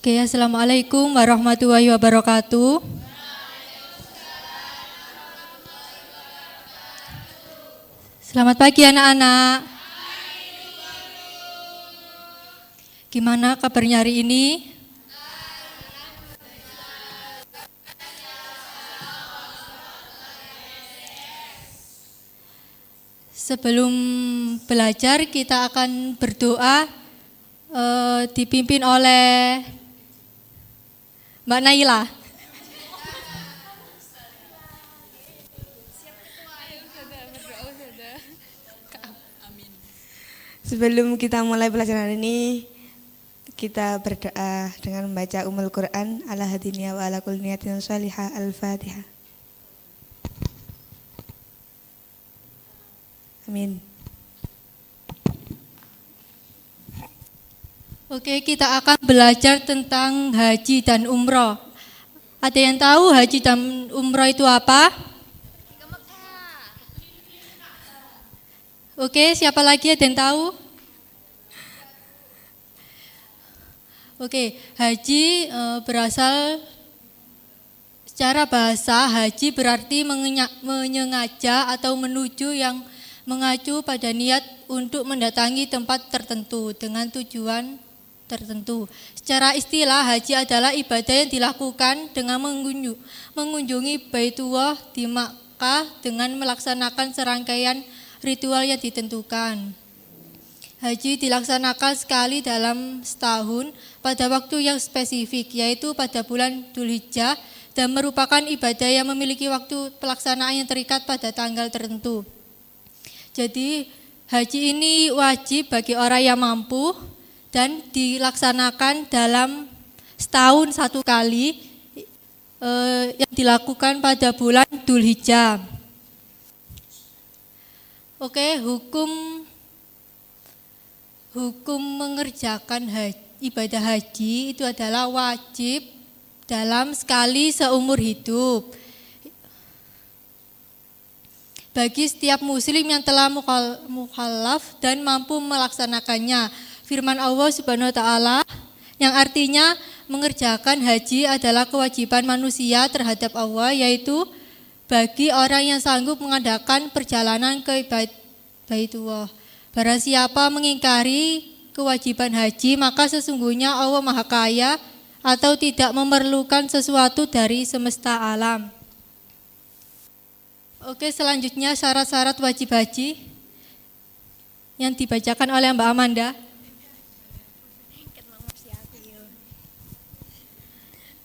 Oke, Assalamualaikum warahmatullahi wabarakatuh. Selamat pagi anak-anak. Gimana kabarnya hari ini? Sebelum belajar kita akan berdoa dipimpin oleh Mbak Naila. Sebelum kita mulai pelajaran ini, kita berdoa dengan membaca Ummul Quran ala hadiniya wa ala kulli niyatin shalihah. Al-Fatihah. Amin. Oke, kita akan belajar tentang haji dan umroh. Ada yang tahu haji dan umroh itu apa? Oke, siapa lagi ada yang tahu? Oke, haji berasal secara bahasa, haji berarti menyengaja atau menuju yang mengacu pada niat untuk mendatangi tempat tertentu dengan tujuan tertentu. Secara istilah, haji adalah ibadah yang dilakukan dengan mengunjungi Baitullah di Makkah dengan melaksanakan serangkaian ritual yang ditentukan. Haji dilaksanakan sekali dalam setahun pada waktu yang spesifik, yaitu pada bulan Dzulhijjah, dan merupakan ibadah yang memiliki waktu pelaksanaan yang terikat pada tanggal tertentu. Jadi haji ini wajib bagi orang yang mampu dan dilaksanakan dalam setahun satu kali yang dilakukan pada bulan Dzulhijjah. Oke, hukum mengerjakan ibadah haji itu adalah wajib dalam sekali seumur hidup. Bagi setiap muslim yang telah mukallaf dan mampu melaksanakannya. Firman Allah Subhanahu wa taala yang artinya mengerjakan haji adalah kewajiban manusia terhadap Allah, yaitu bagi orang yang sanggup mengadakan perjalanan ke Baitullah. Barang siapa mengingkari kewajiban haji, maka sesungguhnya Allah Maha Kaya atau tidak memerlukan sesuatu dari semesta alam. Oke, selanjutnya syarat-syarat wajib haji yang dibacakan oleh Mbak Amanda.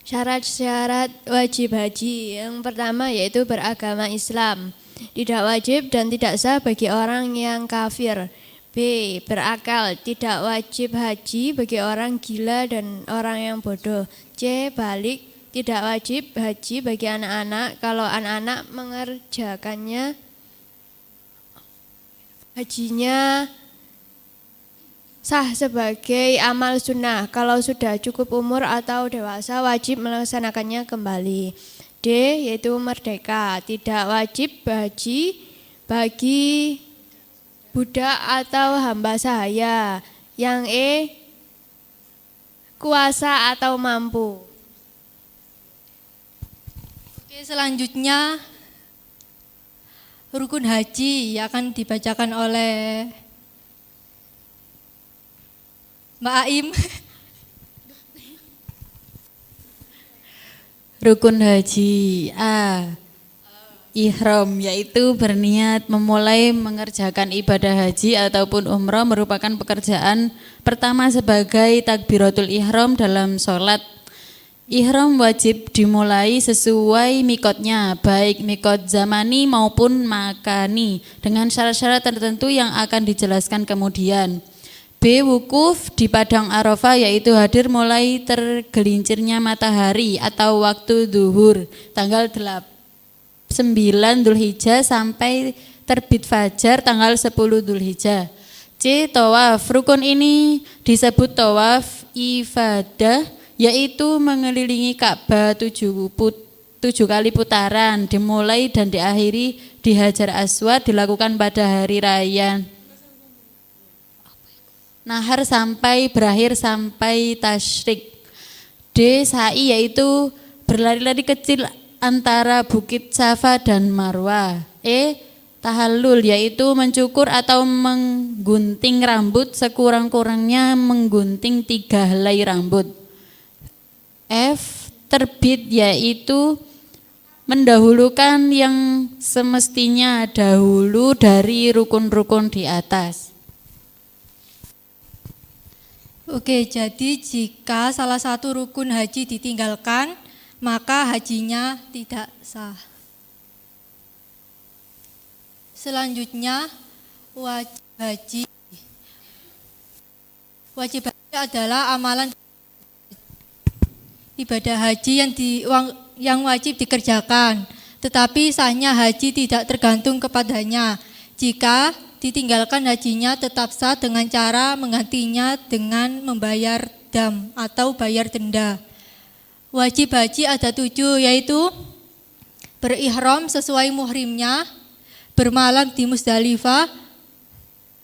Syarat-syarat wajib haji yang pertama yaitu beragama Islam. Tidak wajib dan tidak sah bagi orang yang kafir. B. Berakal. Tidak wajib haji bagi orang gila dan orang yang bodoh. C. Balik. Tidak wajib haji bagi anak-anak kalau anak-anak mengerjakannya hajinya sah sebagai amal sunnah. Kalau sudah cukup umur atau dewasa wajib melaksanakannya kembali. D. Yaitu merdeka. Tidak wajib haji bagi budak atau hamba sahaya. Yang E. Kuasa atau mampu. Oke, selanjutnya rukun haji akan dibacakan oleh Mbak Aim. Rukun haji A. Ihram, yaitu berniat memulai mengerjakan ibadah haji ataupun umrah merupakan pekerjaan pertama sebagai takbiratul ihram dalam sholat. Ihram wajib dimulai sesuai mikotnya, baik mikot zamani maupun makani, dengan syarat-syarat tertentu yang akan dijelaskan kemudian. B. Wukuf di Padang Arafah, yaitu hadir mulai tergelincirnya matahari atau waktu zuhur, tanggal 9 Dzulhijjah sampai terbit fajar tanggal 10 Dzulhijjah. C. Tawaf, rukun ini disebut tawaf ifadah, yaitu mengelilingi Ka'bah 7 kali putaran, dimulai dan diakhiri di Hajar Aswad, dilakukan pada hari raya Nahar sampai berakhir sampai tasyrik. D. Sa'i yaitu berlari-lari kecil antara Bukit Safa dan Marwah. E. Tahallul yaitu mencukur atau menggunting rambut sekurang-kurangnya menggunting 3 helai rambut. F. Terbit yaitu mendahulukan yang semestinya dahulu dari rukun-rukun di atas. Oke, jadi jika salah satu rukun haji ditinggalkan, maka hajinya tidak sah. Selanjutnya, wajib haji. Wajib haji adalah amalan ibadah haji yang wajib dikerjakan, tetapi sahnya haji tidak tergantung kepadanya. Jika ditinggalkan hajinya tetap sah dengan cara menggantinya dengan membayar dam atau bayar denda. Wajib haji ada 7, yaitu berihram sesuai muhrimnya, bermalam di Musdalifah,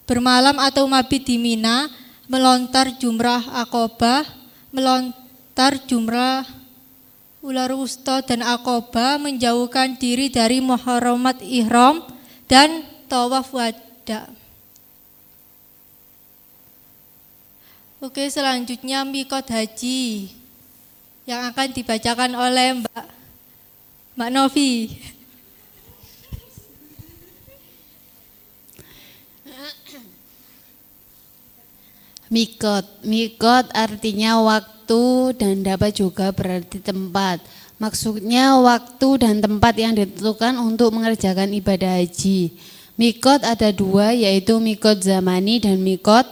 bermalam atau mabit di Mina, melontar jumrah Aqobah, melontar jumrah ular wusta dan Aqobah, menjauhkan diri dari muharramat ihram dan tawaf wada. Oke, selanjutnya mikot haji yang akan dibacakan oleh Mbak Novi. Mikot artinya waktu dan dapat juga berarti tempat. Maksudnya waktu dan tempat yang ditentukan untuk mengerjakan ibadah haji. Mikot ada 2, yaitu mikot zamani dan mikot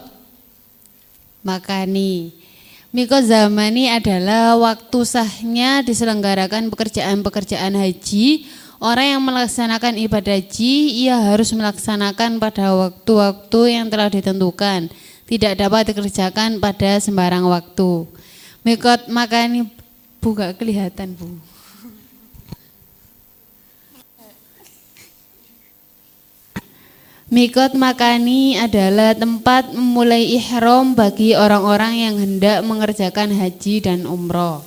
makani. Mikot zamani adalah waktu sahnya diselenggarakan pekerjaan-pekerjaan haji. Orang yang melaksanakan ibadah haji, ia harus melaksanakan pada waktu-waktu yang telah ditentukan. Tidak dapat dikerjakan pada sembarang waktu. Mikot makani, Bu, gak kelihatan, Bu. Mikot makani adalah tempat memulai ihram bagi orang-orang yang hendak mengerjakan haji dan umroh.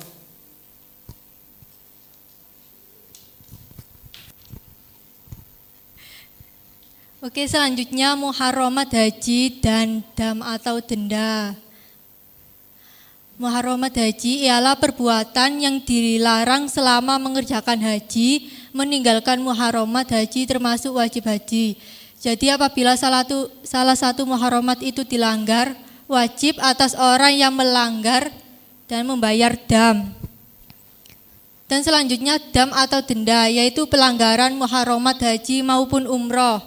Oke, selanjutnya muharramat haji dan dam atau denda. Muharramat haji ialah perbuatan yang dilarang selama mengerjakan haji, meninggalkan muharramat haji termasuk wajib haji. Jadi apabila salah satu muharramat itu dilanggar, wajib atas orang yang melanggar dan membayar dam. Dan selanjutnya dam atau denda, yaitu pelanggaran muharramat haji maupun umroh.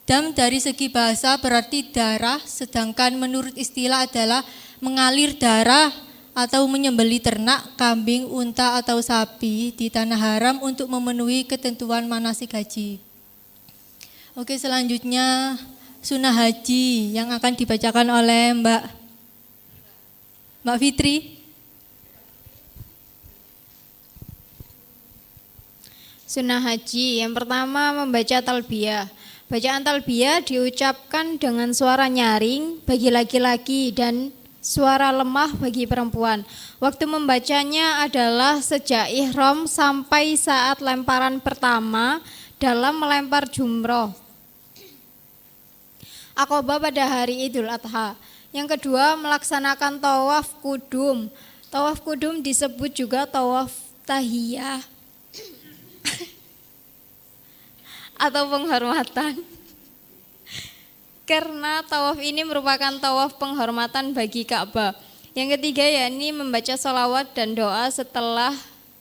Dam dari segi bahasa berarti darah, sedangkan menurut istilah adalah mengalir darah atau menyembelih ternak, kambing, unta atau sapi di tanah haram untuk memenuhi ketentuan manasik haji. Oke, selanjutnya sunnah haji yang akan dibacakan oleh Mbak Fitri. Sunnah haji yang pertama membaca talbiyah. Bacaan talbiyah diucapkan dengan suara nyaring bagi laki-laki dan suara lemah bagi perempuan. Waktu membacanya adalah sejak ihram sampai saat lemparan pertama dalam melempar jumroh Aqobah pada hari Idul Adha. Yang kedua, melaksanakan tawaf kudum. Tawaf kudum disebut juga tawaf tahiyah atau penghormatan. Karena tawaf ini merupakan tawaf penghormatan bagi Ka'bah. Yang ketiga yakni membaca sholawat dan doa setelah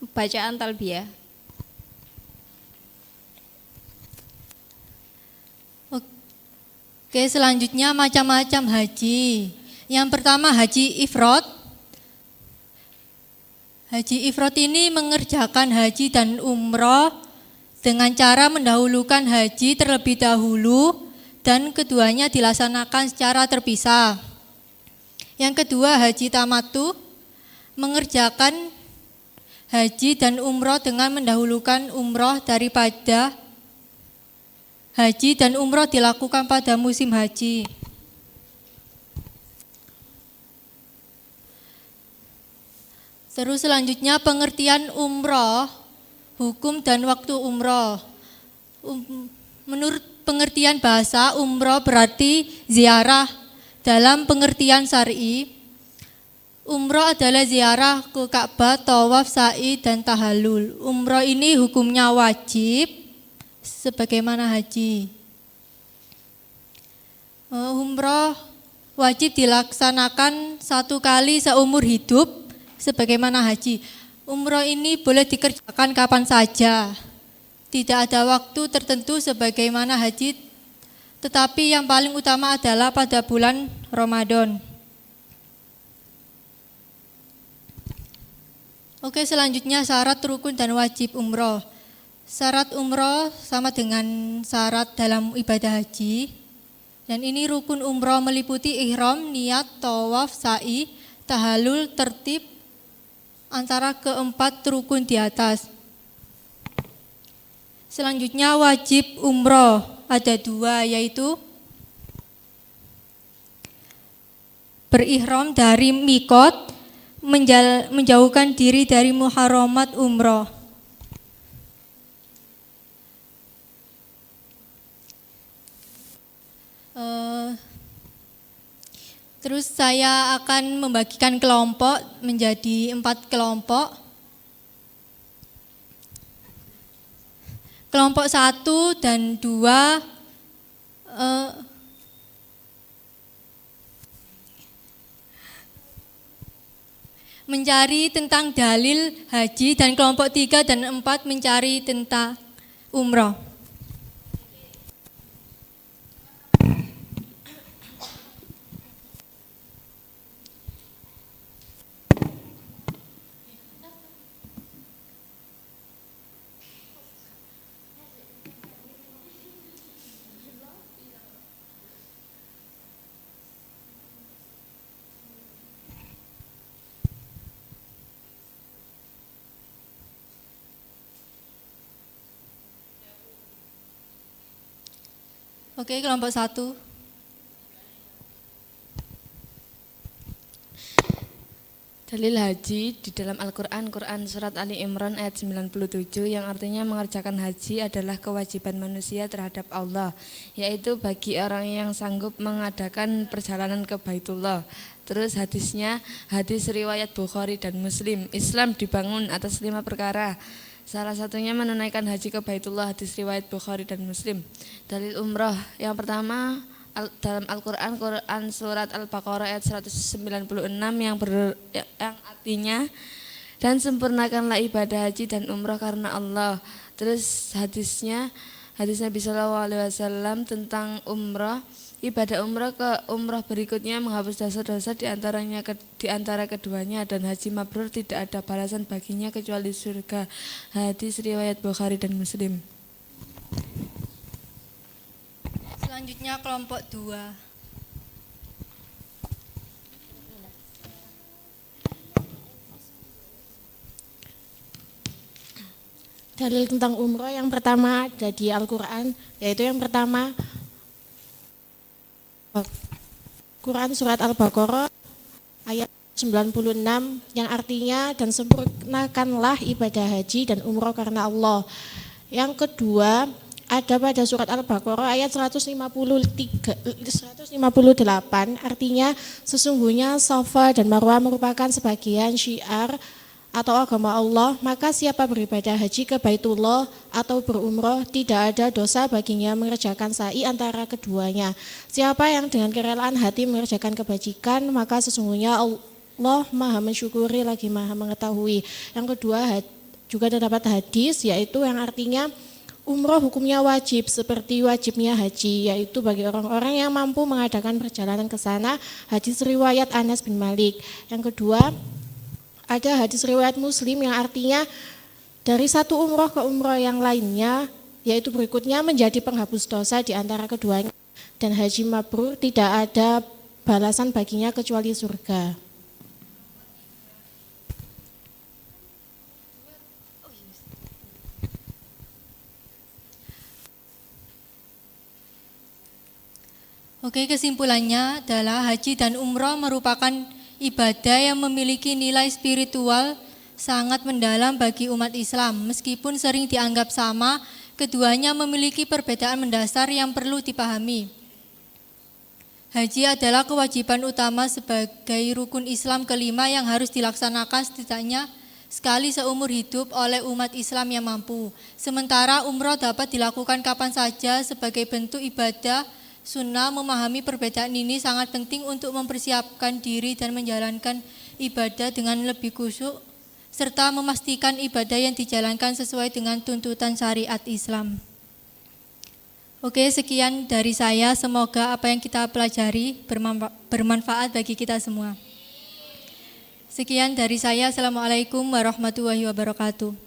bacaan talbiyah. Oke, selanjutnya macam-macam haji. Yang pertama haji ifrad. Haji ifrad ini mengerjakan haji dan umroh dengan cara mendahulukan haji terlebih dahulu dan keduanya dilaksanakan secara terpisah. Yang kedua haji tamattu, mengerjakan haji dan umroh dengan mendahulukan umroh daripada haji dan umroh dilakukan pada musim haji. Terus selanjutnya pengertian umroh, hukum dan waktu umroh. Menurut pengertian bahasa, umroh berarti ziarah. Dalam pengertian syar'i, umroh adalah ziarah ke Ka'bah, tawaf, sa'i, dan tahallul. Umroh ini hukumnya wajib sebagaimana haji. Umroh wajib dilaksanakan 1 kali seumur hidup sebagaimana haji. Umroh ini boleh dikerjakan kapan saja. Tidak ada waktu tertentu sebagaimana haji, tetapi yang paling utama adalah pada bulan Ramadan. Oke, selanjutnya syarat, rukun, dan wajib umroh. Syarat umroh sama dengan syarat dalam ibadah haji. Dan ini rukun umroh meliputi ihram, niat, tawaf, sa'i, tahallul, tertib antara keempat rukun di atas. Selanjutnya wajib umroh ada 2, yaitu berihram dari mikot, menjauhkan diri dari muharramat umroh. Terus saya akan membagikan kelompok menjadi 4 kelompok. Kelompok 1 dan 2 mencari tentang dalil haji, dan kelompok 3 dan 4 mencari tentang umroh. Oke, kelompok 1. Dalil haji di dalam Al-Quran, Quran Surat Ali Imran ayat 97 yang artinya mengerjakan haji adalah kewajiban manusia terhadap Allah, yaitu bagi orang yang sanggup mengadakan perjalanan ke Baitullah. Terus hadisnya, hadis riwayat Bukhari dan Muslim. Islam dibangun atas 5 perkara. Salah satunya menunaikan haji ke Baitullah, hadis riwayat Bukhari dan Muslim. Dalil umrah yang pertama dalam Al-Quran, Quran Surat Al-Baqarah ayat 196 yang artinya, dan sempurnakanlah ibadah haji dan umrah karena Allah. Terus hadis Nabi SAW tentang umrah, ibadah umrah ke umrah berikutnya menghapus dosa-dosa di antara keduanya, dan haji mabrur tidak ada balasan baginya kecuali surga. Hadis riwayat Bukhari dan Muslim. Selanjutnya kelompok 2. Dalil tentang umroh yang pertama ada di Al-Quran, yaitu yang pertama Quran Surat Al-Baqarah ayat 96 yang artinya, dan sempurnakanlah ibadah haji dan umroh karena Allah. Yang kedua ada pada Surat Al-Baqarah ayat 158, artinya sesungguhnya Safa dan Marwah merupakan sebagian syiar atau agama Allah, maka siapa beribadah haji ke Baitullah atau berumroh tidak ada dosa baginya mengerjakan sa'i antara keduanya. Siapa yang dengan kerelaan hati mengerjakan kebajikan, maka sesungguhnya Allah maha mensyukuri lagi maha mengetahui. Yang kedua juga terdapat hadis, yaitu yang artinya umroh hukumnya wajib seperti wajibnya haji, yaitu bagi orang-orang yang mampu mengadakan perjalanan ke sana. Hadis riwayat Anas bin Malik. Yang kedua ada hadis riwayat Muslim yang artinya dari satu umroh ke umroh yang lainnya, yaitu berikutnya menjadi penghapus dosa di antara keduanya, dan haji mabrur tidak ada balasan baginya kecuali surga. Oke, kesimpulannya adalah haji dan umroh merupakan ibadah yang memiliki nilai spiritual sangat mendalam bagi umat Islam. Meskipun sering dianggap sama, keduanya memiliki perbedaan mendasar yang perlu dipahami. Haji adalah kewajiban utama sebagai rukun Islam kelima yang harus dilaksanakan setidaknya sekali seumur hidup oleh umat Islam yang mampu. Sementara umroh dapat dilakukan kapan saja sebagai bentuk ibadah sunnah. Memahami perbedaan ini sangat penting untuk mempersiapkan diri dan menjalankan ibadah dengan lebih khusyuk, serta memastikan ibadah yang dijalankan sesuai dengan tuntutan syariat Islam. Oke, sekian dari saya. Semoga apa yang kita pelajari bermanfaat bagi kita semua. Sekian dari saya. Assalamualaikum warahmatullahi wabarakatuh.